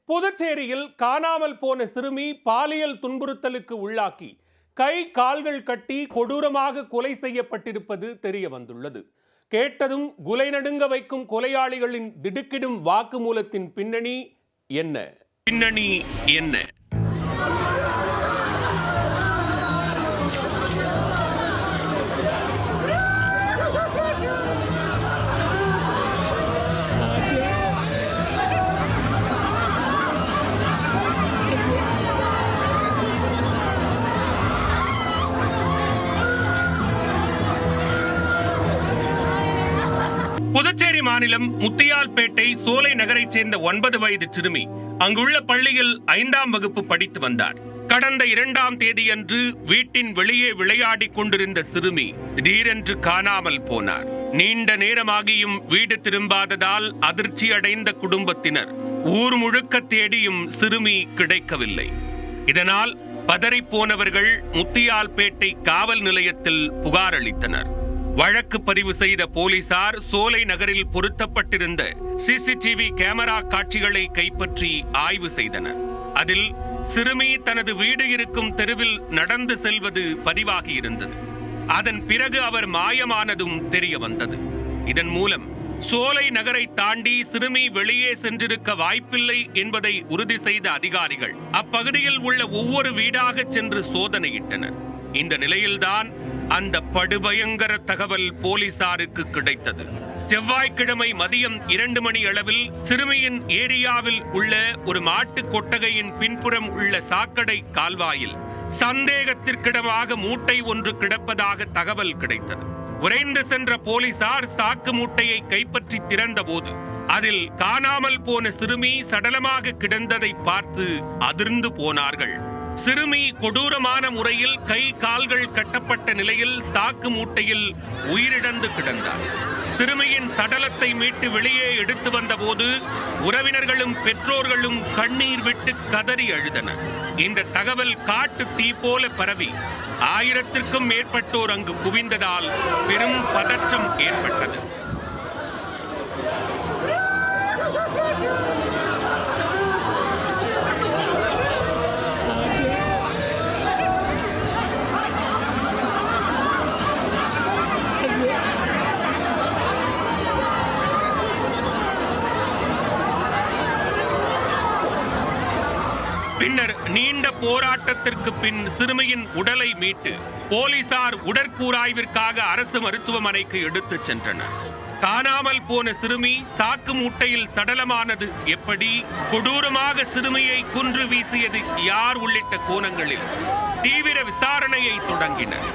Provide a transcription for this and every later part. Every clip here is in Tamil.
புதுச்சேரியில் காணாமல் போன சிறுமி பாலியல் துன்புறுத்தலுக்கு உள்ளாக்கி கை கால்கள் கட்டி கொடூரமாக கொலை செய்யப்பட்டிருப்பது தெரிய வந்துள்ளது. கேட்டதும் குலை நடுங்க வைக்கும் கொலையாளிகளின் திடுக்கிடும் வாக்குமூலத்தின் பின்னணி என்ன? புதுச்சேரி மாநிலம் முத்தியால்பேட்டை சோலை நகரைச் சேர்ந்த 9 வயது சிறுமி அங்குள்ள பள்ளியில் 5ஆம் வகுப்பு படித்து வந்தார். கடந்த 2ஆம் தேதியன்று வீட்டின் வெளியே விளையாடிக் கொண்டிருந்த சிறுமி திடீரென்று காணாமல் போனார். நீண்ட நேரமாகியும் வீடு திரும்பாததால் அதிர்ச்சி அடைந்த குடும்பத்தினர் ஊர் முழுக்க தேடியும் சிறுமி கிடைக்கவில்லை. இதனால் பதறிப்போனவர்கள் முத்தியால்பேட்டை காவல் நிலையத்தில் புகார் அளித்தனர். வழக்கு பதிவு செய்த போலீசார் சோலை நகரில் பொருத்தப்பட்டிருந்த சிசிடிவி கேமரா காட்சிகளை கைப்பற்றி ஆய்வு செய்தனர். அதில் சிறுமி தனது வீடு இருக்கும் தெருவில் நடந்து செல்வது பதிவாகியிருந்தது. அதன் பிறகு அவர் மாயமானதும் தெரிய வந்தது. இதன் மூலம் சோலை நகரை தாண்டி சிறுமி வெளியே சென்றிருக்க வாய்ப்பில்லை என்பதை உறுதி செய்த அதிகாரிகள் அப்பகுதியில் உள்ள ஒவ்வொரு வீடாக சென்று சோதனையிட்டனர். இந்த நிலையில்தான் அந்த படுபயங்கர தகவல் போலீசாருக்கு கிடைத்தது. செவ்வாய்க்கிழமை மதியம் 2 மணி அளவில் சிறுமியின் ஏரியாவில் உள்ள ஒரு மாட்டு கொட்டகையின் பின்புறம் உள்ள சாக்கடை கால்வாயில் சந்தேகத்திற்கிடமாக மூட்டை ஒன்று கிடப்பதாக தகவல் கிடைத்தது. விரைந்து சென்ற போலீசார் சாக்கு மூட்டையை கைப்பற்றி திறந்தபோது அதில் காணாமல் போன சிறுமி சடலமாக கிடந்ததை பார்த்து அதிர்ந்து போனார்கள். சிறுமி கொடூரமான முறையில் கை கால்கள் கட்டப்பட்ட நிலையில் சாக்கு மூட்டையில் உயிரிழந்து கிடந்தார். சிறுமியின் சடலத்தை மீட்டு வெளியே எடுத்து வந்தபோது உறவினர்களும் பெற்றோர்களும் கண்ணீர் விட்டு கதறி அழுதனர். இந்த தகவல் காட்டு தீ போல பரவி 1000க்கும் மேற்பட்டோர் அங்கு குவிந்ததால் பெரும் பதற்றம் ஏற்பட்டது. பின்னர் நீண்ட போராட்டத்திற்கு பின் சிறுமியின் உடலை மீட்டு போலீசார் உடற்கூராய்விற்காக அரசு மருத்துவமனைக்கு எடுத்துச் சென்றனர். காணாமல் போன சிறுமி சாக்கு மூட்டையில் சடலமானது எப்படி, கொடூரமாக சிறுமியை கொன்று வீசியது யார் உள்ளிட்ட கோணங்களில் தீவிர விசாரணையை தொடங்கினர்.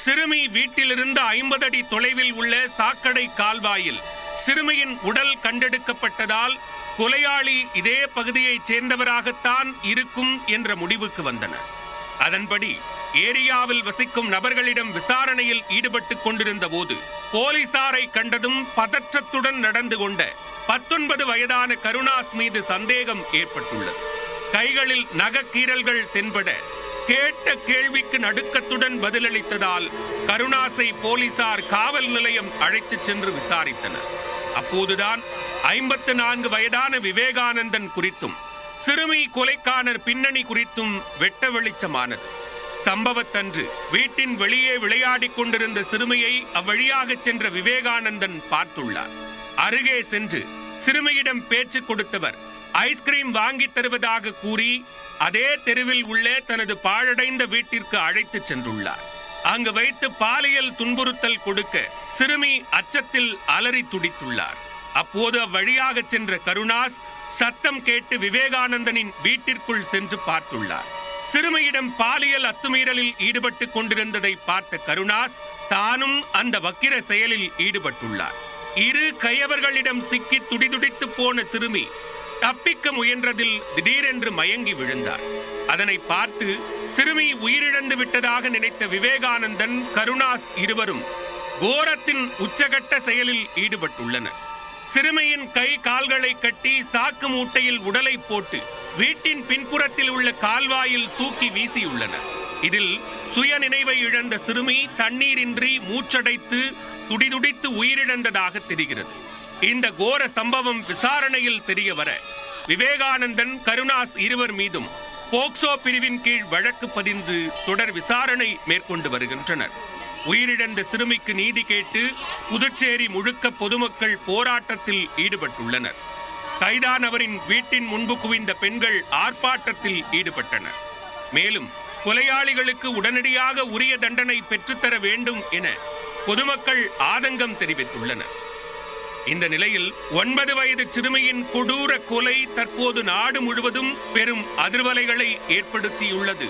சிறுமி வீட்டிலிருந்து 50 அடி தொலைவில் உள்ள சாக்கடை கால்வாயில் சிறுமியின் உடல் கண்டெடுக்கப்பட்டதால் கொலையாளி இதே பகுதியைச் சேர்ந்தவராகத்தான் இருக்கும் என்ற முடிவுக்கு வந்தனர். அதன்படி ஏரியாவில் வசிக்கும் நபர்களிடம் விசாரணையில் ஈடுபட்டுக் கொண்டிருந்த போது போலீசாரை கண்டதும் பதற்றத்துடன் நடந்து கொண்ட 19 வயதான கருணாஸ் மீது சந்தேகம் ஏற்பட்டுள்ளது. கைகளில் நகக்கீறல்கள் தென்பட கேட்ட கேள்விக்கு நடுக்கத்துடன் பதிலளித்ததால் கருணாஸை போலீசார் காவல் நிலையம் அழைத்துச் சென்று விசாரித்தனர். அப்போதுதான் 54 வயதான விவேகானந்தன் குறித்தும் சிறுமி கொலைக்கான பின்னணி குறித்தும் வெட்ட வெளிச்சமானது. சம்பவத்தன்று வீட்டின் வெளியே விளையாடிக் கொண்டிருந்த சிறுமியை அவ்வழியாக சென்ற விவேகானந்தன் பார்த்துள்ளார். அருகே சென்று சிறுமியிடம் பேச்சு கொடுத்தவர் ஐஸ்கிரீம் வாங்கி தருவதாக கூறி அதே தெருவில் உள்ள தனது பாழடைந்த வீட்டிற்கு அழைத்துச் சென்றுள்ளார். அங்கு வைத்து பாலியல் துன்புறுத்தல் கொடுக்க சிறுமி அச்சத்தில் அலறி துடித்துள்ளார். அப்போது அவ்வழியாக சென்ற கருணாஸ் சத்தம் கேட்டு விவேகானந்தனின் வீட்டிற்குள் சென்று பார்த்துள்ளார். சிறுமியிடம் பாலியல் அத்துமீறலில் ஈடுபட்டுக் கொண்டிருந்ததை பார்த்த கருணாஸ் தானும் அந்த வக்கிர செயலில் ஈடுபட்டுள்ளார். இரு கயவர்களிடம் சிக்கி துடிதுடித்து போன சிறுமி தப்பிக்க முயன்றதில் திடீரென்று மயங்கி விழுந்தார். அதனை பார்த்து சிறுமி உயிரிழந்து விட்டதாக நினைத்த விவேகானந்தன், கருணாஸ் இருவரும் கோரத்தின் உச்சகட்ட செயலில் ஈடுபட்டுள்ளனர். சிறுமியின் கை கால்களை கட்டி சாக்கு மூட்டையில் உடலை போட்டு வீட்டின் பின்புறத்தில் உள்ள கால்வாயில் தூக்கி வீசியுள்ளனர். இதில் சுய நினைவை இழந்த சிறுமி தண்ணீரின்றி மூச்சடைத்து துடிதுடித்து உயிரிழந்ததாக தெரிகிறது. இந்த கோர சம்பவம் விசாரணையில் தெரிய வர விவேகானந்தன், கருணாஸ் இருவர் மீதும் போக்சோ பிரிவின் கீழ் வழக்கு பதிந்து தொடர் விசாரணை மேற்கொண்டு வருகின்றனர். உயிரிழந்த சிறுமிக்கு நீதி கேட்டு புதுச்சேரி முழுக்க பொதுமக்கள் போராட்டத்தில் ஈடுபட்டுள்ளனர். கைதானவரின் வீட்டின் முன்பு குவிந்த பெண்கள் ஆர்ப்பாட்டத்தில் ஈடுபட்டனர். மேலும் கொலையாளிகளுக்கு உடனடியாக உரிய தண்டனை பெற்றுத்தர வேண்டும் என பொதுமக்கள் ஆதங்கம் தெரிவித்துள்ளனர். இந்த நிலையில் 9 வயது சிறுமியின் கொடூர கொலை தற்போது நாடு முழுவதும் பெரும் அதிர்வலைகளை ஏற்படுத்தியுள்ளது.